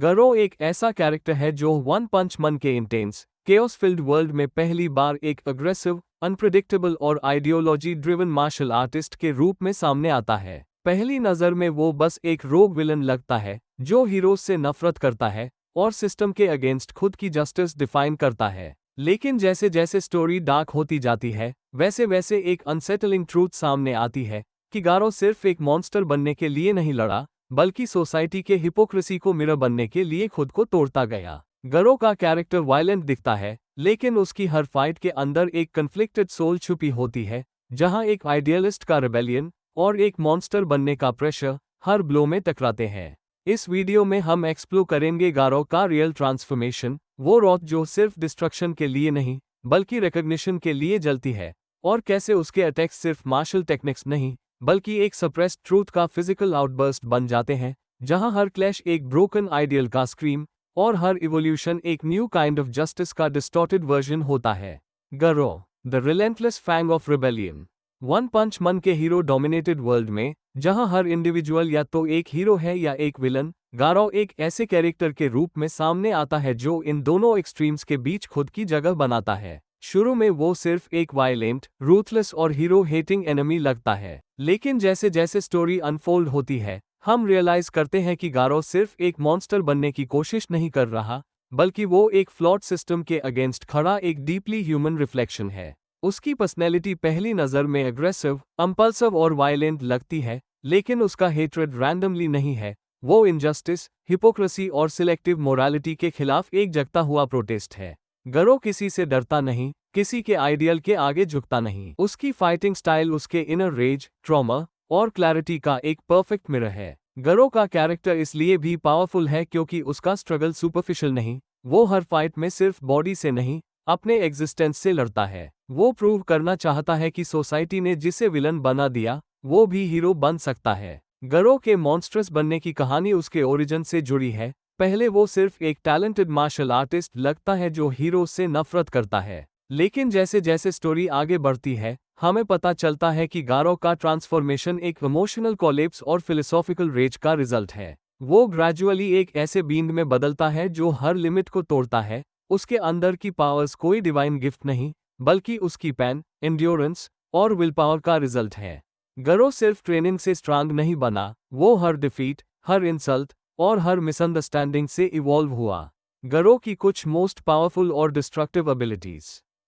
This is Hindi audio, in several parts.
गरो एक ऐसा कैरेक्टर है जो वन पंच मन के इंटेंस केओस फिल्ड वर्ल्ड में पहली बार एक अग्रेसिव, अनप्रिडिक्टेबल और आइडियोलॉजी ड्रिवन मार्शल आर्टिस्ट के रूप में सामने आता है। पहली नज़र में वो बस एक रोग विलन लगता है जो हीरोज से नफरत करता है और सिस्टम के अगेंस्ट खुद की जस्टिस डिफाइन करता है। लेकिन जैसे जैसे स्टोरी डार्क होती जाती है वैसे वैसे एक अनसेटलिंग ट्रूथ सामने आती है कि गारो सिर्फ एक मॉन्स्टर बनने के लिए नहीं लड़ा, बल्कि सोसाइटी के हिपोक्रेसी को मिरर बनने के लिए खुद को तोड़ता गया। गरो का कैरेक्टर वायलेंट दिखता है, लेकिन उसकी हर फाइट के अंदर एक कन्फ्लिक्टेड सोल छुपी होती है, जहां एक आइडियलिस्ट का रिबेलियन और एक मॉन्स्टर बनने का प्रेशर हर ब्लो में टकराते हैं। इस वीडियो में हम एक्सप्लोर करेंगे गारो का रियल ट्रांसफॉर्मेशन, वो रॉथ जो सिर्फ डिस्ट्रक्शन के लिए नहीं बल्कि रिकग्निशन के लिए जलती है, और कैसे उसके अटैक्स सिर्फ मार्शल टेक्निक्स नहीं बल्कि एक सप्रेस्ड ट्रूथ का फिजिकल आउटबर्स्ट बन जाते हैं, जहां हर क्लैश एक ब्रोकन आइडियल का स्क्रीम और हर इवोल्यूशन एक न्यू काइंड ऑफ जस्टिस का डिस्टॉर्टेड वर्जन होता है। Garou, the relentless fang of rebellion. One punch man के हीरो डोमिनेटेड वर्ल्ड में, जहां हर इंडिविजुअल या तो एक हीरो है या एक विलन, गारो एक ऐसे कैरेक्टर के रूप में सामने आता है जो इन दोनों एक्सट्रीम्स के बीच खुद की जगह बनाता है। शुरू में वो सिर्फ एक वायलेंट, रूथलेस और हीरो हेटिंग एनिमी लगता है, लेकिन जैसे जैसे स्टोरी अनफोल्ड होती है हम रियलाइज करते हैं कि गारो सिर्फ एक मॉन्स्टर बनने की कोशिश नहीं कर रहा, बल्कि वो एक फ्लॉड सिस्टम के अगेंस्ट खड़ा एक डीपली ह्यूमन रिफ्लेक्शन है। उसकी पर्सनैलिटी पहली नज़र में अग्रेसिव, अंपल्सिव और वायलेंट लगती है, लेकिन उसका हेट्रेड रैंडमली नहीं है, वो इनजस्टिस, हिपोक्रेसी और सिलेक्टिव मोरालिटी के खिलाफ एक जगता हुआ प्रोटेस्ट है। गरो किसी से डरता नहीं, किसी के आइडियल के आगे झुकता नहीं। उसकी फाइटिंग स्टाइल उसके इनर रेज, ट्रॉमा और क्लैरिटी का एक परफेक्ट मिरर है। गरो का कैरेक्टर इसलिए भी पावरफुल है क्योंकि उसका स्ट्रगल सुपरफिशियल नहीं, वो हर फाइट में सिर्फ बॉडी से नहीं अपने एग्जिस्टेंस से लड़ता है। वो प्रूव करना चाहता है कि सोसाइटी ने जिसे विलन बना दिया वो भी हीरो बन सकता है। गरो के मॉन्स्ट्रस बनने की कहानी उसके ओरिजिन से जुड़ी है। पहले वो सिर्फ एक टैलेंटेड मार्शल आर्टिस्ट लगता है जो हीरो से नफरत करता है, लेकिन जैसे जैसे स्टोरी आगे बढ़ती है हमें पता चलता है कि गारो का ट्रांसफॉर्मेशन एक इमोशनल कोलैप्स और फिलोसॉफिकल रेज का रिजल्ट है। वो ग्रेजुअली एक ऐसे बीइंग में बदलता है जो हर लिमिट को तोड़ता है। उसके अंदर की पावर्स कोई डिवाइन गिफ्ट नहीं, बल्कि उसकी पैन, एंड्योरेंस और विल पावर का रिजल्ट है। गरो सिर्फ ट्रेनिंग से स्ट्रांग नहीं बना, वो हर डिफीट, हर इंसल्ट और हर मिसअंडरस्टैंडिंग से इवॉल्व हुआ। गरो की कुछ मोस्ट पावरफुल और डिस्ट्रक्टिव एबिलिटीज।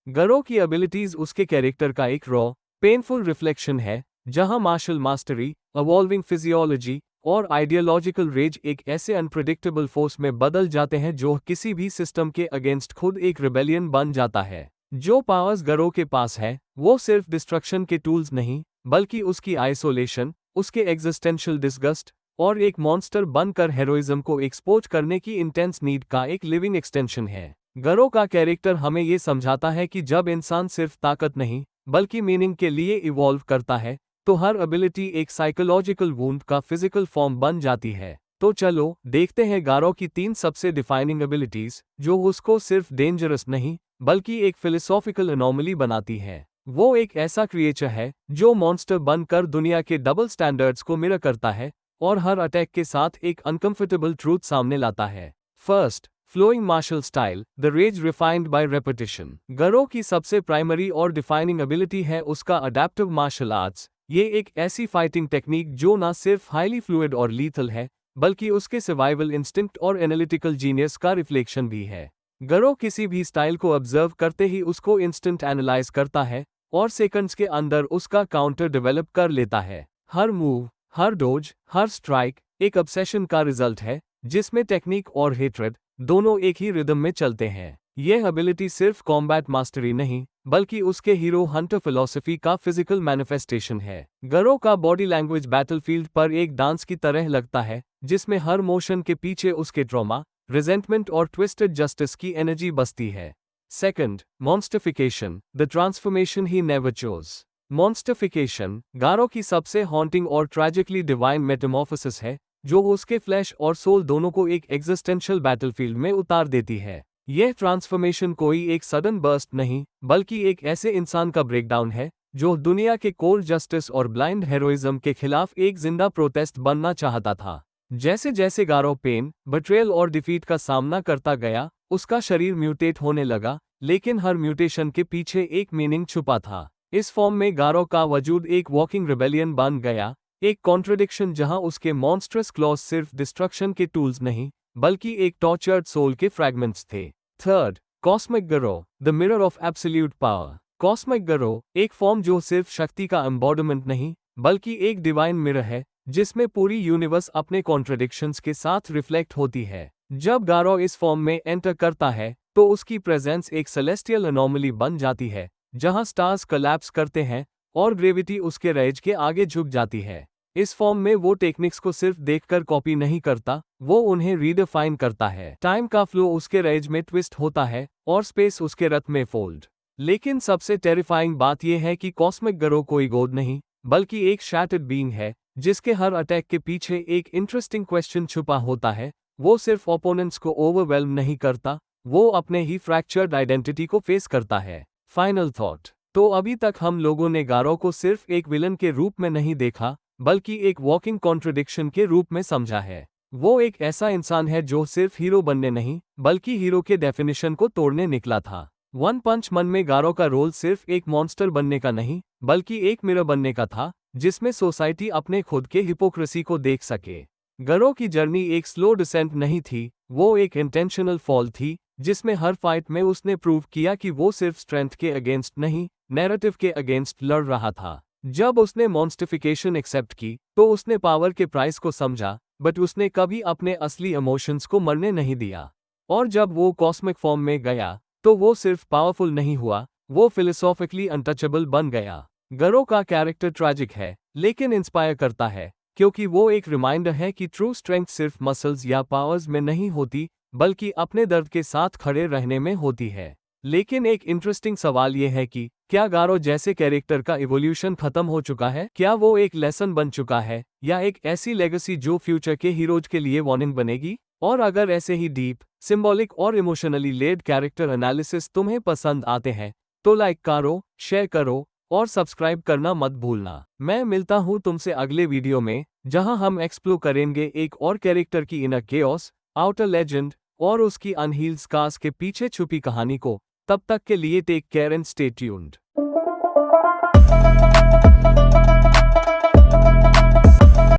गरो की एबिलिटीज उसके कैरेक्टर का एक रॉ, पेनफुल रिफ्लेक्शन है, जहां मार्शल मास्टरी, इवॉल्विंग फिजियोलॉजी और आइडियोलॉजिकल रेज एक ऐसे अनप्रिडिक्टेबल फोर्स में बदल जाते हैं जो किसी भी सिस्टम के अगेंस्ट खुद एक रिबेलियन बन जाता है। जो पावर्स गरो के पास है वो सिर्फ डिस्ट्रक्शन के टूल्स नहीं, बल्कि उसकी आइसोलेशन, उसके एग्जिस्टेंशियल डिसगस्ट और एक मॉन्स्टर बनकर हेरोइज्म को एक्सपोज करने की इंटेंस नीड का एक लिविंग एक्सटेंशन है। गरो का कैरेक्टर हमें ये समझाता है कि जब इंसान सिर्फ ताकत नहीं बल्कि मीनिंग के लिए इवॉल्व करता है तो हर एबिलिटी एक साइकोलॉजिकल वूंड का फिजिकल फॉर्म बन जाती है। तो चलो देखते हैं गारो की 3 सबसे डिफाइनिंग एबिलिटीज जो उसको सिर्फ डेंजरस नहीं बल्कि एक फिलोसॉफिकल एनॉमली बनाती है। वो एक ऐसा क्रिएचर है जो मॉन्स्टर बनकर दुनिया के डबल स्टैंडर्ड्स को मिरर करता है और हर अटैक के साथ एक अनकंफर्टेबल ट्रूथ सामने लाता है। First, flowing martial style, the rage refined by repetition. Garou की सबसे प्राइमरी और डिफाइनिंग एबिलिटी है उसका अडैप्टिव मार्शल आर्ट्स। ये एक ऐसी फाइटिंग टेक्निक जो न सिर्फ हाईली फ्लूइड और लीथल है, बल्कि उसके सर्वाइवल इंस्टिंक्ट और एनालिटिकल जीनियस का रिफ्लेक्शन भी है। गरो किसी भी स्टाइल को ऑब्जर्व करते ही उसको इंस्टेंट एनालाइज करता है और सेकंड्स के अंदर उसका काउंटर डेवलप कर लेता है। हर मूव, हर डोज, हर स्ट्राइक एक ऑब्सेशन का रिजल्ट है, जिसमें टेक्निक और हेट्रेड दोनों एक ही रिदम में चलते हैं। यह एबिलिटी सिर्फ कॉम्बैट मास्टरी नहीं, बल्कि उसके हीरो हंटर फिलॉसफी का फिजिकल मैनिफेस्टेशन है। गरो का बॉडी लैंग्वेज बैटलफील्ड पर एक डांस की तरह लगता है, जिसमें हर मोशन के पीछे उसके ट्रॉमा, रिजेंटमेंट और ट्विस्टेड जस्टिस की एनर्जी बसती है। Second, monstrification, the transformation he never chose. Monstrification Garou की सबसे हॉन्टिंग और ट्रैजिकली डिवाइन मेटामॉर्फोसिस है, जो उसके फ्लैश और सोल दोनों को एक एग्जिस्टेंशियल बैटलफील्ड में उतार देती है। यह ट्रांसफॉर्मेशन कोई एक सडन बर्स्ट नहीं, बल्कि एक ऐसे इंसान का ब्रेकडाउन है जो दुनिया के कोल्ड जस्टिस और ब्लाइंड हेरोइज्म के खिलाफ एक जिंदा प्रोटेस्ट बनना चाहता था। जैसे जैसे गारो पेन, बिट्रेयल और डिफीट का सामना करता गया, उसका शरीर म्यूटेट होने लगा, लेकिन हर म्यूटेशन के पीछे एक मीनिंग छुपा था। इस फॉर्म में गारो का वजूद एक वॉकिंग रिबेलियन बन गया, एक कॉन्ट्रडिक्शन जहां उसके मॉन्स्ट्रस क्लॉज सिर्फ डिस्ट्रक्शन के टूल्स नहीं, बल्कि एक टॉर्चर्ड सोल के फ्रैगमेंट्स थे। Third, cosmic Garou, the mirror of absolute power. Cosmic Garou, एक फॉर्म जो सिर्फ शक्ति का एम्बॉडीमेंट नहीं, बल्कि एक डिवाइन मिरर है, जिसमें पूरी यूनिवर्स अपने कॉन्ट्रडिक्शंस के साथ रिफ्लेक्ट होती है। जब गारो इस फॉर्म में एंटर करता है, तो उसकी प्रेजेंस एक सेलेस्टियल अनोमली बन जाती है, जहां स्टार्स कोलैप्स करते हैं और ग्रेविटी उसके रेज के आगे झुक जाती है। इस फॉर्म में वो टेक्निक्स को सिर्फ देखकर कॉपी नहीं करता, वो उन्हें रीडिफाइन करता है। टाइम का फ्लो उसके रेज में ट्विस्ट होता है और स्पेस उसके रथ में फोल्ड। लेकिन सबसे टेरिफाइंग बात यह है कि कॉस्मिक गारो कोई गॉड नहीं, बल्कि एक शैटर्ड बीइंग है, जिसके हर अटैक के पीछे एक इंटरेस्टिंग क्वेश्चन छुपा होता है। वो सिर्फ ओपोनेंट्स को ओवरवेल्म नहीं करता, वो अपने ही फ्रैक्चर्ड आइडेंटिटी को फेस करता है। Final thought. तो अभी तक हम लोगों ने गारो को सिर्फ एक विलन के रूप में नहीं देखा, बल्कि एक वॉकिंग कॉन्ट्रडिक्शन के रूप में समझा है। वो एक ऐसा इंसान है जो सिर्फ हीरो बनने नहीं, बल्कि हीरो के डेफिनेशन को तोड़ने निकला था। वन पंच मन में गारो का रोल सिर्फ एक मॉन्स्टर बनने का नहीं, बल्कि एक मिरर बनने का था, जिसमें सोसाइटी अपने खुद के हिपोक्रेसी को देख सके। गारो की जर्नी एक स्लो डिसेंट नहीं थी, वो एक इंटेंशनल फॉल थी, जिसमें हर फाइट में उसने प्रूव किया कि वो सिर्फ स्ट्रेंथ के अगेंस्ट नहीं, नैरेटिव के अगेंस्ट लड़ रहा था। जब उसने मॉन्स्टिफिकेशन एक्सेप्ट की, तो उसने पावर के प्राइस को समझा, बट उसने कभी अपने असली इमोशंस को मरने नहीं दिया। और जब वो कॉस्मिक फॉर्म में गया, तो वो सिर्फ पावरफुल नहीं हुआ, वो फिलोसॉफिकली अनटचेबल बन गया। गारो का कैरेक्टर ट्रैजिक है, लेकिन इंस्पायर करता है, क्योंकि वो एक रिमाइंडर है कि ट्रू स्ट्रेंथ सिर्फ मसल्स या पावर्स में नहीं होती, बल्कि अपने दर्द के साथ खड़े रहने में होती है। लेकिन एक इंटरेस्टिंग सवाल ये है कि क्या गारो जैसे कैरेक्टर का इवोल्यूशन खत्म हो चुका है? क्या वो एक लेसन बन चुका है, या एक ऐसी लेगेसी जो फ्यूचर के हीरोज के लिए वार्निंग बनेगी? और अगर ऐसे ही डीप, सिंबॉलिक और इमोशनली लेड कैरेक्टर एनालिसिस तुम्हें पसंद आते हैं, तो लाइक करो, शेयर करो और सब्सक्राइब करना मत भूलना। मैं मिलता हूँ तुमसे अगले वीडियो में, जहां हम एक्सप्लोर करेंगे एक और कैरेक्टर की इनर केओस, आउटर लेजेंड और उसकी अनहील्ड स्कार्स के पीछे छुपी कहानी को। तब तक के लिए take care and stay tuned.